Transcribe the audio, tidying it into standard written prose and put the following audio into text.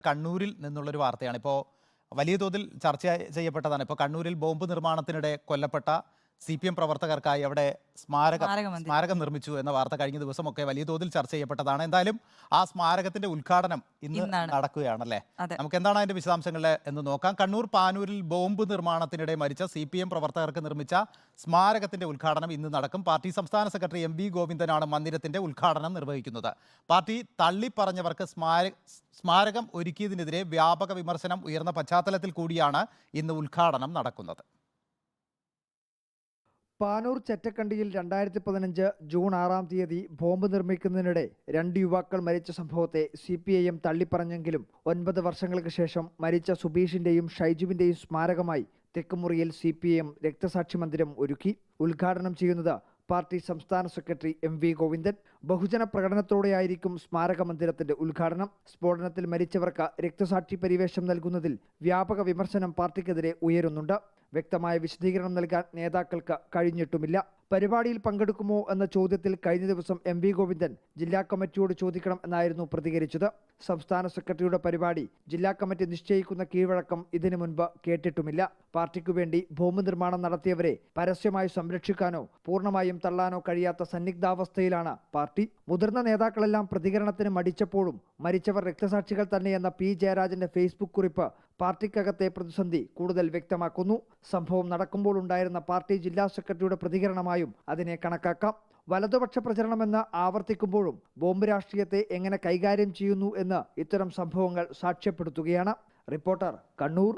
കണ്ണൂരിൽ നിന്നുള്ളൊരു വാർത്തയാണ്. ഇപ്പോൾ വലിയ തോതിൽ ചർച്ച ചെയ്യപ്പെട്ടതാണ്. ഇപ്പോൾ കണ്ണൂരിൽ ബോംബ് നിർമ്മാണത്തിനിടെ കൊല്ലപ്പെട്ട CPM പ്രവർത്തകർക്കായി അവിടെ സ്മാരകം നിർമ്മിച്ചു എന്ന വാർത്ത കഴിഞ്ഞ ദിവസമൊക്കെ വലിയ തോതിൽ ചർച്ച ചെയ്യപ്പെട്ടതാണ്. എന്തായാലും ആ സ്മാരകത്തിന്റെ ഉദ്ഘാടനം ഇന്ന് നടക്കുകയാണല്ലേ. നമുക്ക് എന്താണ് അതിന്റെ വിശദാംശങ്ങൾ എന്ന് നോക്കാം. കണ്ണൂർ പാനൂരിൽ ബോംബ് നിർമ്മാണത്തിനിടെ മരിച്ച CPM പ്രവർത്തകർക്ക് നിർമ്മിച്ച സ്മാരകത്തിന്റെ ഉദ്ഘാടനം ഇന്ന് നടക്കും. പാർട്ടി സംസ്ഥാന സെക്രട്ടറി MV ഗോവിന്ദനാണ് മന്ദിരത്തിന്റെ ഉദ്ഘാടനം നിർവഹിക്കുന്നത്. പാർട്ടി തള്ളിപ്പറഞ്ഞവർക്ക് സ്മാരകം ഒരുക്കിയതിനെതിരെ വ്യാപക വിമർശനം ഉയർന്ന പശ്ചാത്തലത്തിൽ കൂടിയാണ് ഇന്ന് ഉദ്ഘാടനം നടക്കുന്നത്. പാനൂർ ചെറ്റക്കണ്ടിയിൽ 2015 ജൂൺ 6-ാം തീയതി ബോംബ് നിർമ്മിക്കുന്നതിനിടെ 2 യുവാക്കൾ മരിച്ച സംഭവത്തെ CPIM തള്ളിപ്പറഞ്ഞെങ്കിലും 9 വർഷങ്ങൾക്ക് ശേഷം മരിച്ച സുബീഷിന്റെയും ഷൈജുവിന്റെയും സ്മാരകമായി തെക്കുമുറിയിൽ CPIM രക്തസാക്ഷി മന്ദിരം ഒരുക്കി. ഉദ്ഘാടനം ചെയ്യുന്നത് പാർട്ടി സംസ്ഥാന സെക്രട്ടറി MV ഗോവിന്ദൻ. ബഹുജന പ്രകടനത്തോടെയായിരിക്കും സ്മാരക മന്ദിരത്തിന്റെ ഉദ്ഘാടനം. സ്ഫോടനത്തിൽ മരിച്ചവർക്ക് രക്തസാക്ഷി പരിവേഷം നൽകുന്നതിൽ വ്യാപക വിമർശനം പാർട്ടിക്കെതിരെ ഉയരുന്നുണ്ട്. വ്യക്തമായ വിശദീകരണം നൽകാൻ നേതാക്കൾക്ക് കഴിഞ്ഞിട്ടുമില്ല. പരിപാടിയിൽ പങ്കെടുക്കുമോ എന്ന ചോദ്യത്തിൽ കഴിഞ്ഞ ദിവസം MV ഗോവിന്ദൻ ജില്ലാ കമ്മിറ്റിയോട് ചോദിക്കണം എന്നായിരുന്നു പ്രതികരിച്ചത്. സംസ്ഥാന സെക്രട്ടറിയുടെ പരിപാടി ജില്ലാ കമ്മിറ്റി നിശ്ചയിക്കുന്ന കീഴ്വഴക്കം ഇതിനു മുൻപ് കേട്ടിട്ടുമില്ല. പാർട്ടിക്കു വേണ്ടി ബോംബ് നിർമ്മാണം നടത്തിയവരെ പരസ്യമായി സംരക്ഷിക്കാനോ പൂർണ്ണമായും തള്ളാനോ കഴിയാത്ത സന്നിഗ്ധാവസ്ഥയിലാണ് പാർട്ടി. മുതിർന്ന നേതാക്കളെല്ലാം പ്രതികരണത്തിന് മടിച്ചപ്പോഴും മരിച്ചവർ രക്തസാക്ഷികൾ തന്നെയെന്ന P ജയരാജന്റെ ഫേസ്ബുക്ക് കുറിപ്പ് പാർട്ടിക്കകത്തെ പ്രതിസന്ധി കൂടുതൽ വ്യക്തമാക്കുന്നു. സംഭവം നടക്കുമ്പോൾ ഉണ്ടായിരുന്ന പാർട്ടി ജില്ലാ സെക്രട്ടറിയുടെ പ്രതികരണമായും അതിനെ കണക്കാക്കാം. വലതുപക്ഷ പ്രചരണമെന്ന് ആവർത്തിക്കുമ്പോഴും ബോംബ് രാഷ്ട്രീയത്തെ എങ്ങനെ കൈകാര്യം ചെയ്യുന്നു എന്ന് ഇത്തരം സംഭവങ്ങൾ സാക്ഷ്യപ്പെടുത്തുകയാണ്. റിപ്പോർട്ടർ, കണ്ണൂർ.